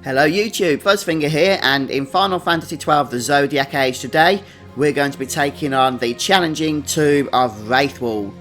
Hello YouTube, Fuzzfinger here, and in Final Fantasy XII The Zodiac Age today, we're going to be taking on the challenging tomb of Raithwall.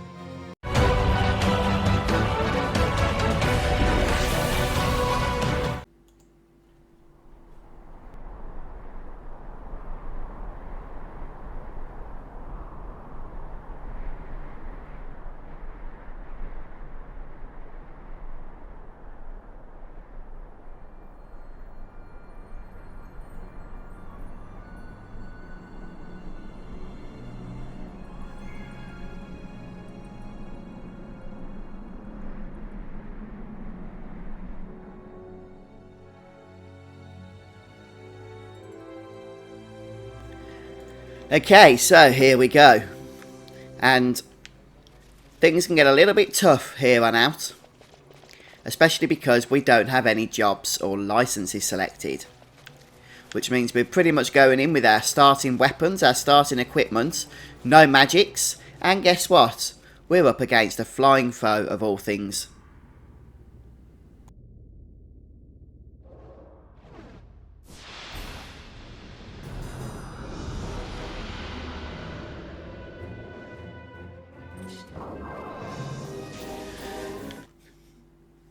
Okay, so here we go, and things can get a little bit tough here on out, especially because we don't have any jobs or licenses selected, which means we're pretty much going in with our starting weapons, our starting equipment, no magics, and guess what? We're up against a flying foe of all things.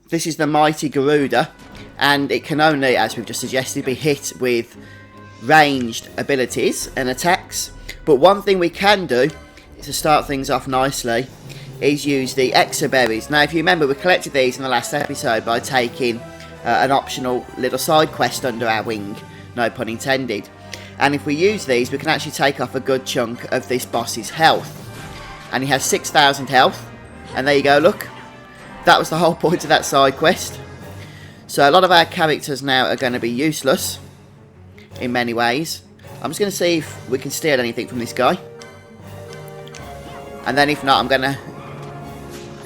This is the mighty Garuda, and it can only, as we've just suggested, be hit with ranged abilities and attacks. But one thing we can do, to start things off nicely, is use the XII berries. Now, if you remember, we collected these in the last episode by taking an optional little side quest under our wing, no pun intended. And if we use these, we can actually take off a good chunk of this boss's health. And he has 6,000 health, and there you go, look. That was the whole point of that side quest. So a lot of our characters now are going to be useless in many ways. I'm just going to see if we can steal anything from this guy. And then if not, I'm going to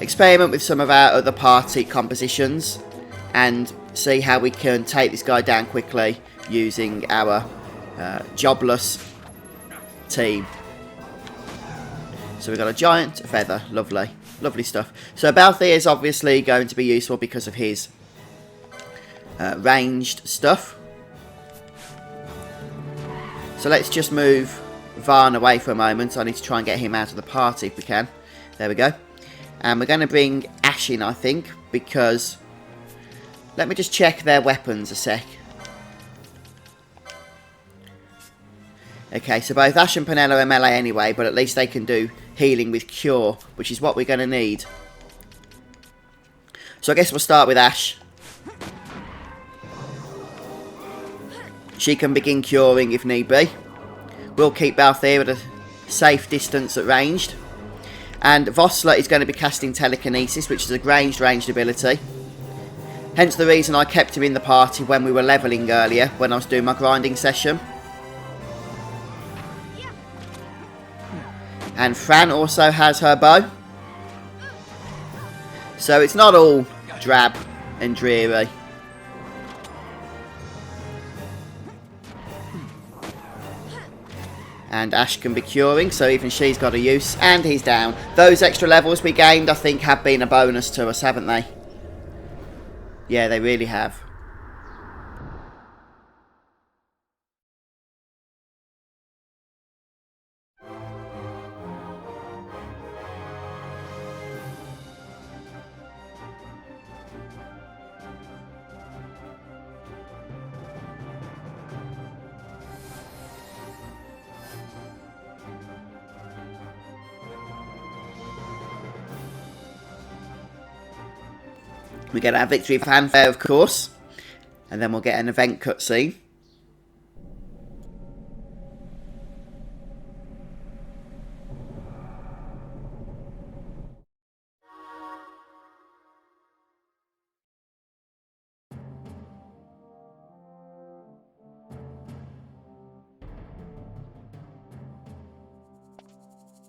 experiment with some of our other party compositions and see how we can take this guy down quickly using our jobless team. So we've got a giant feather, lovely. Lovely stuff. So Balthier is obviously going to be useful because of his ranged stuff. So let's just move Varn away for a moment. I need to try and get him out of the party if we can. There we go. And we're going to bring Ash in, I think, because... Let me just check their weapons a sec. Okay, so both Ash and Penella are melee anyway, but at least they can do healing with Cure, which is what we're going to need. So I guess we'll start with Ash. She can begin curing if need be. We'll keep Balthier at a safe distance at ranged. And Vossler is going to be casting Telekinesis, which is a ranged ability. Hence the reason I kept him in the party when we were levelling earlier, when I was doing my grinding session. And Fran also has her bow. So it's not all drab and dreary. And Ash can be curing, so even she's got a use. And he's down. Those extra levels we gained, I think, have been a bonus to us, haven't they? Yeah, they really have. We get our victory fanfare, of course, and then we'll get an event cutscene.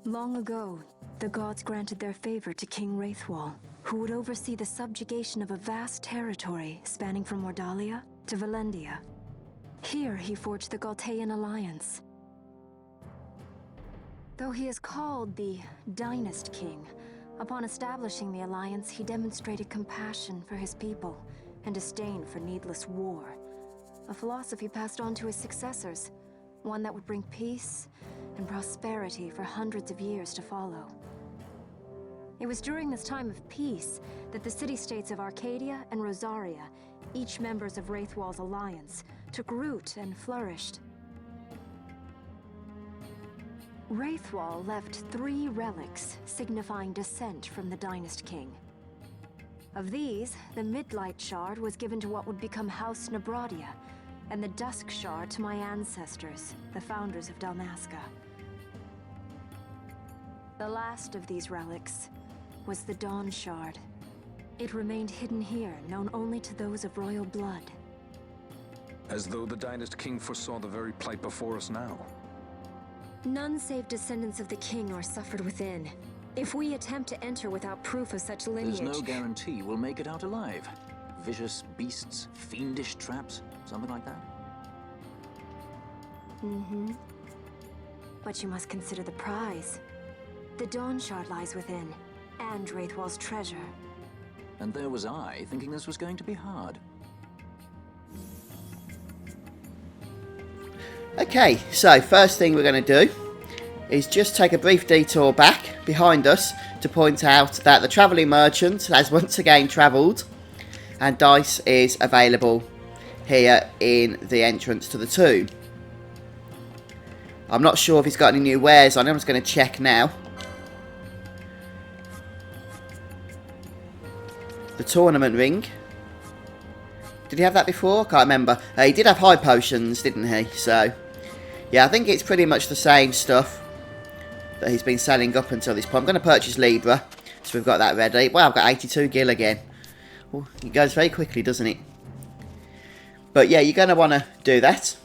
Long ago, the gods granted their favor to King Raithwall, who would oversee the subjugation of a vast territory spanning from Mordalia to Valendia. Here he forged the Galtean alliance. Though he is called the Dynast King, upon establishing the alliance he demonstrated compassion for his people and disdain for needless war, a philosophy passed on to his successors, one that would bring peace and prosperity for hundreds of years to follow. It was during this time of peace that the city-states of Arcadia and Rosaria, each members of Raithwall's alliance, took root and flourished. Raithwall left 3 relics signifying descent from the Dynast King. Of these, the Midlight Shard was given to what would become House Nabradia, and the Dusk Shard to my ancestors, the founders of Dalmasca. The last of these relics was the Dawn Shard. It remained hidden here, known only to those of royal blood. As though the Dynast King foresaw the very plight before us now. None save descendants of the king are suffered within. If we attempt to enter without proof of such lineage... There's no guarantee we'll make it out alive. Vicious beasts, fiendish traps, something like that? Mm-hmm. But you must consider the prize. The Dawn Shard lies within, and Raithwall's treasure. And there was I, thinking this was going to be hard. Okay, so first thing we're going to do is just take a brief detour back behind us to point out that the Travelling Merchant has once again travelled, and dice is available here in the entrance to the tomb. I'm not sure if he's got any new wares on him. I'm just going to check now. The tournament ring. Did he have that before? Can't remember. He did have high potions, didn't he? So, yeah, I think it's pretty much the same stuff that he's been selling up until this point. I'm going to purchase Libra, so we've got that ready. Wow, I've got 82 gil again. Oh, it goes very quickly, doesn't it? But yeah, you're going to want to do that.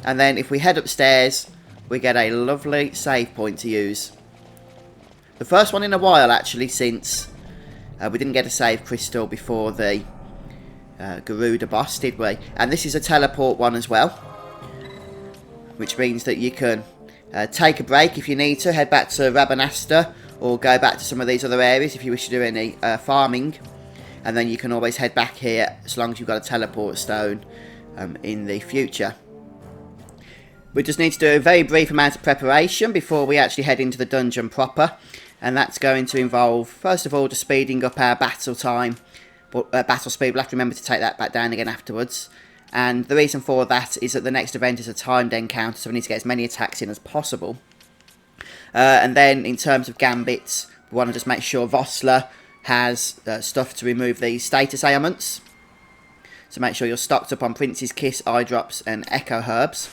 And then if we head upstairs, we get a lovely save point to use. The first one in a while, actually, since we didn't get a save crystal before the Garuda boss, did we? And this is a teleport one as well, which means that you can take a break if you need to, head back to Rabanasta, or go back to some of these other areas if you wish to do any farming, and then you can always head back here as long as you've got a teleport stone in the future. We just need to do a very brief amount of preparation before we actually head into the dungeon proper, and that's going to involve, first of all, just speeding up our battle time, battle speed. We'll have to remember to take that back down again afterwards. And the reason for that is that the next event is a timed encounter, so we need to get as many attacks in as possible. And then in terms of gambits, we want to just make sure Vossler has stuff to remove these status ailments. So make sure you're stocked up on Prince's Kiss, eye drops and echo herbs.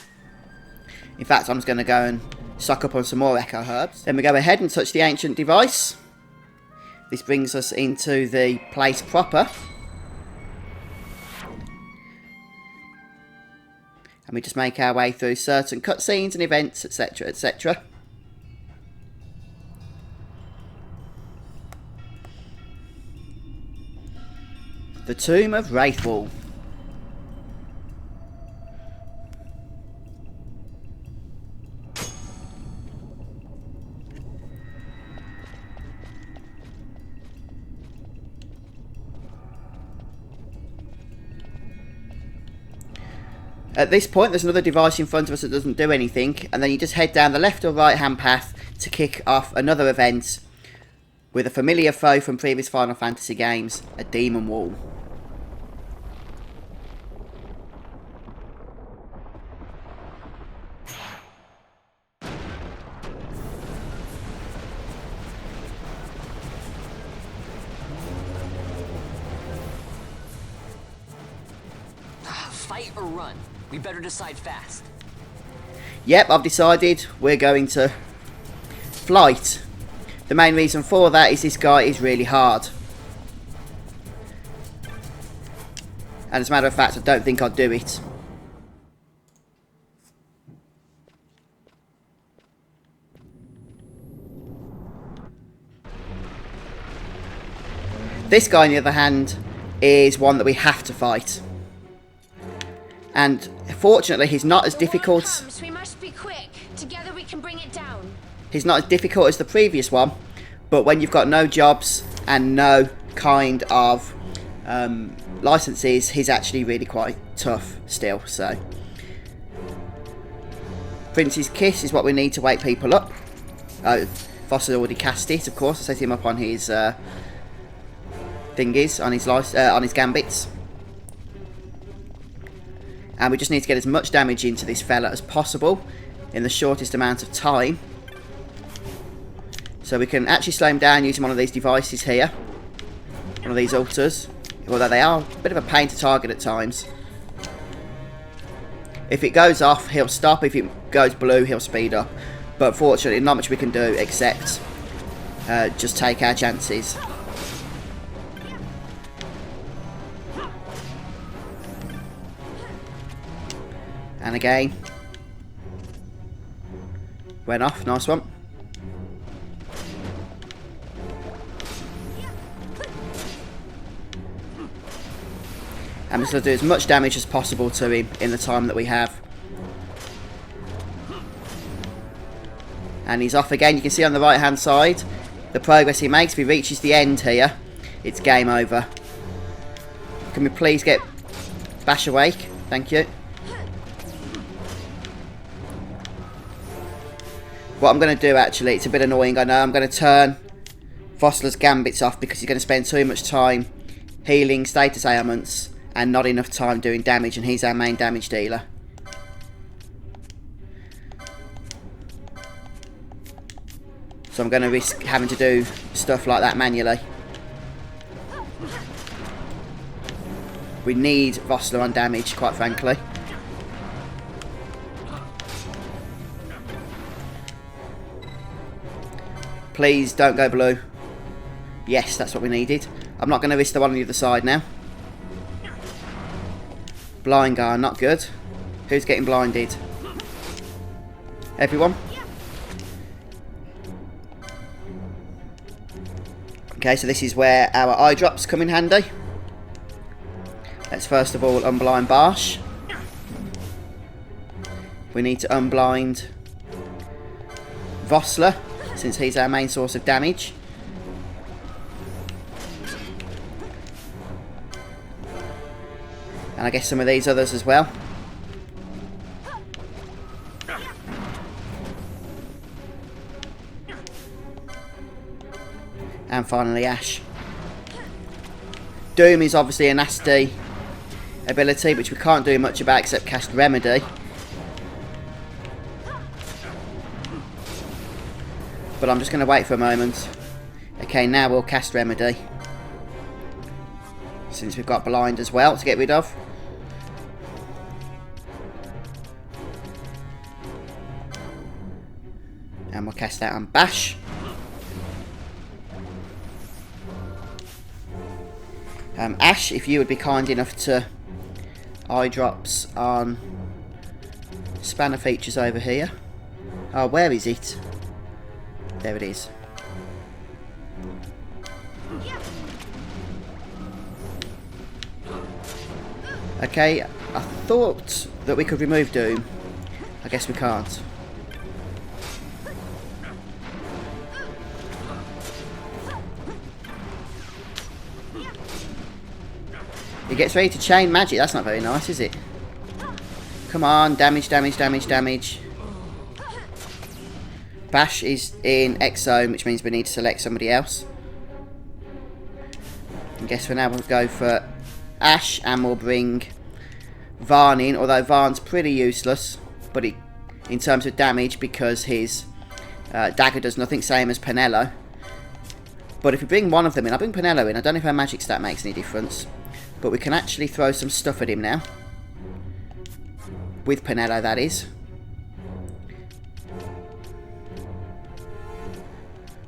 In fact, I'm just going to go and stock up on some more echo herbs. Then we go ahead and touch the ancient device. This brings us into the place proper. And we just make our way through certain cutscenes and events, etc, etc. The Tomb of Raithwall. At this point, there's another device in front of us that doesn't do anything, and then you just head down the left or right hand path to kick off another event with a familiar foe from previous Final Fantasy games, a Demon Wall. Fight or run? We better decide fast. Yep, I've decided we're going to flight. The main reason for that is this guy is really hard. And as a matter of fact, I don't think I'll do it. This guy, on the other hand, is one that we have to fight. And fortunately, he's not as difficult. We must be quick. Together we can bring it down. He's not as difficult as the previous one, but when you've got no jobs and no kind of license is, he's actually really quite tough still. So Prince's Kiss is what we need to wake people up. Voss had already cast it, of course. I set him up on his thingies, on his gambits. And we just need to get as much damage into this fella as possible in the shortest amount of time. So we can actually slow him down using one of these devices here. One of these altars. Although they are a bit of a pain to target at times. If it goes off, he'll stop. If it goes blue, he'll speed up. But unfortunately, not much we can do except just take our chances. And again. Went off. Nice one. I'm just going to do as much damage as possible to him in the time that we have. And he's off again. You can see on the right hand side the progress he makes. If he reaches the end here, it's game over. Can we please get Bash awake? Thank you. What I'm going to do actually, it's a bit annoying, I know, I'm going to turn Vossler's gambits off because he's going to spend too much time healing status ailments and not enough time doing damage, and he's our main damage dealer. So I'm going to risk having to do stuff like that manually. We need Vossler on damage, quite frankly. Please don't go blue. Yes, that's what we needed. I'm not going to risk the one on the other side now. Blind guy, not good. Who's getting blinded? Everyone? Okay, so this is where our eye drops come in handy. Let's first of all unblind Barsh. We need to unblind Vossler, since he's our main source of damage. And I guess some of these others as well. And finally Ash. Doom is obviously a nasty ability which we can't do much about except cast Remedy. But I'm just going to wait for a moment. Okay, now we'll cast Remedy. Since we've got Blind as well to get rid of. And we'll cast that on Bash. Ash, if you would be kind enough to eye drops on spanner features over here. Oh, where is it? There it is. Okay, I thought that we could remove Doom. I guess we can't. He gets ready to chain magic. That's not very nice, is it? Come on, damage, damage, damage, damage. Bash is in X zone, which means we need to select somebody else. I guess for now we'll go for Ash, and we'll bring Varn in, although Varn's pretty useless, but in terms of damage, because his dagger does nothing, same as Penello. But if we bring one of them in, I'll bring Penello in. I don't know if our magic stat makes any difference, but we can actually throw some stuff at him now. With Penello, that is.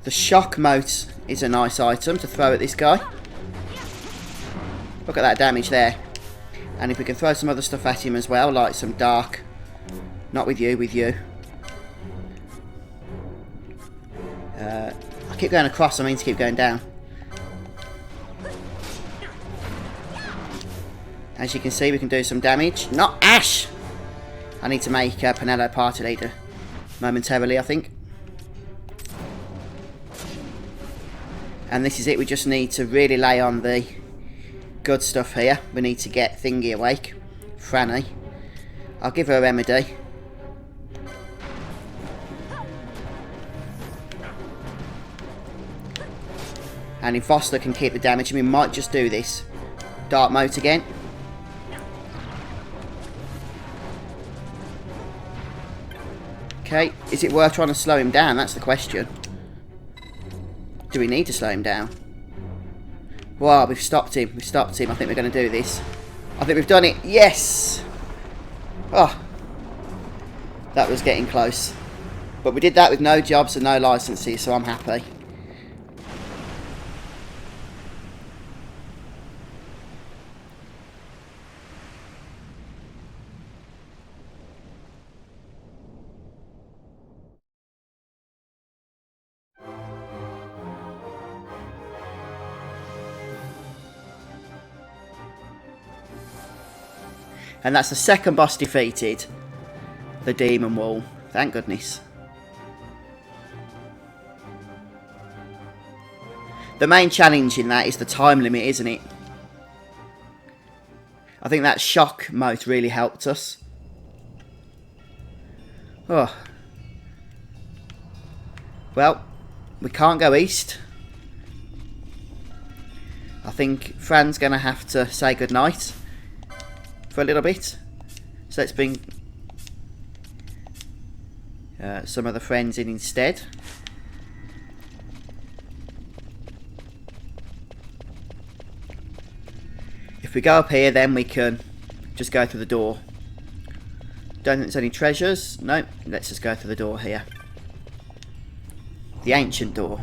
The shock mote is a nice item to throw at this guy. Look at that damage there. And if we can throw some other stuff at him as well, like some dark. Not with you, with you. I keep going across, I mean to keep going down. As you can see, we can do some damage. Not Ash! I need to make Penello party leader momentarily, I think. And this is it, we just need to really lay on the good stuff here. We need to get Thingy awake. Franny. I'll give her a remedy. And if Foster can keep the damage, we might just do this. Dark Moat again. Okay, is it worth trying to slow him down? That's the question. Do we need to slow him down? Wow, we've stopped him. We've stopped him. I think we're going to do this. I think we've done it. Yes! Oh. That was getting close. But we did that with no jobs and no licenses, so I'm happy. And that's the second boss defeated. The Demon Wall. Thank goodness. The main challenge in that is the time limit, isn't it? I think that shock moat really helped us. Oh. Well, we can't go east. I think Fran's going to have to say goodnight for a little bit. So let's bring some of the friends in instead. If we go up here, then we can just go through the door. Don't think there's any treasures. No, let's just go through the door here. The ancient door.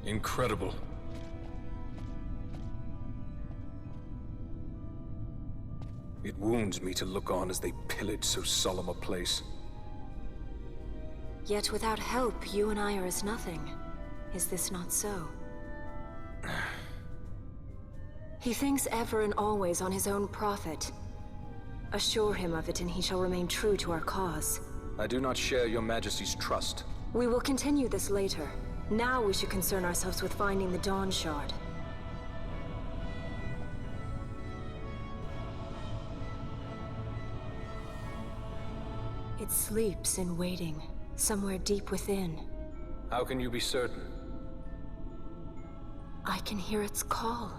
Incredible. It wounds me to look on as they pillage so solemn a place. Yet without help, you and I are as nothing. Is this not so? He thinks ever and always on his own profit. Assure him of it and he shall remain true to our cause. I do not share your majesty's trust. We will continue this later. Now we should concern ourselves with finding the Dawn Shard. It sleeps in waiting, somewhere deep within. How can you be certain? I can hear its call.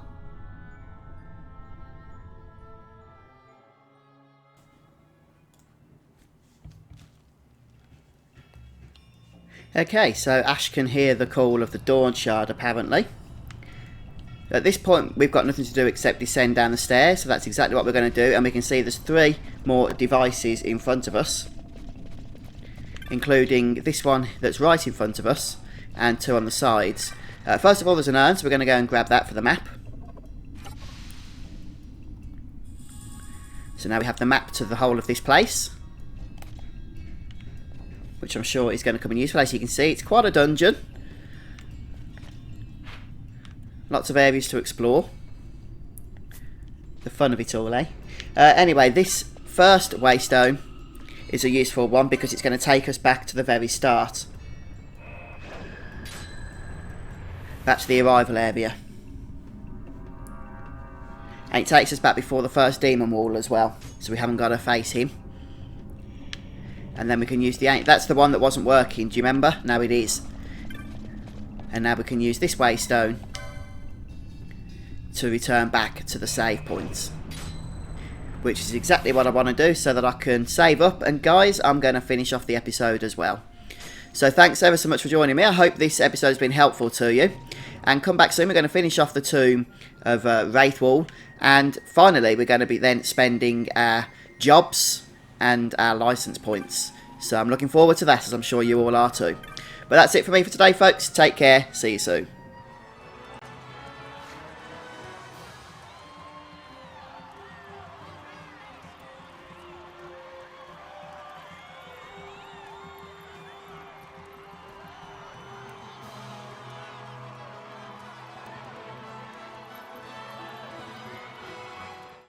Okay, so Ash can hear the call of the Dawn Shard, apparently. At this point, we've got nothing to do except descend down the stairs, so that's exactly what we're going to do. And we can see there's 3 more devices in front of us, including this one that's right in front of us, and 2 on the sides. First of all, there's an urn, so we're going to go and grab that for the map. So now we have the map to the whole of this place, which I'm sure is going to come in useful. As you can see, it's quite a dungeon. Lots of areas to explore. The fun of it all, eh? Anyway, this first waystone is a useful one because it's going to take us back to the very start. Back to the arrival area. And it takes us back before the first demon wall as well. So we haven't got to face him. And then we can use the... That's the one that wasn't working, do you remember? Now it is. And now we can use this waystone to return back to the save points. Which is exactly what I want to do so that I can save up. And guys, I'm going to finish off the episode as well. So thanks ever so much for joining me. I hope this episode has been helpful to you. And come back soon. We're going to finish off the tomb of Raithwall. And finally, we're going to be then spending our jobs and our license points So I'm looking forward to that, as I'm sure you all are too. But that's it for me for today, folks. Take care. See you soon.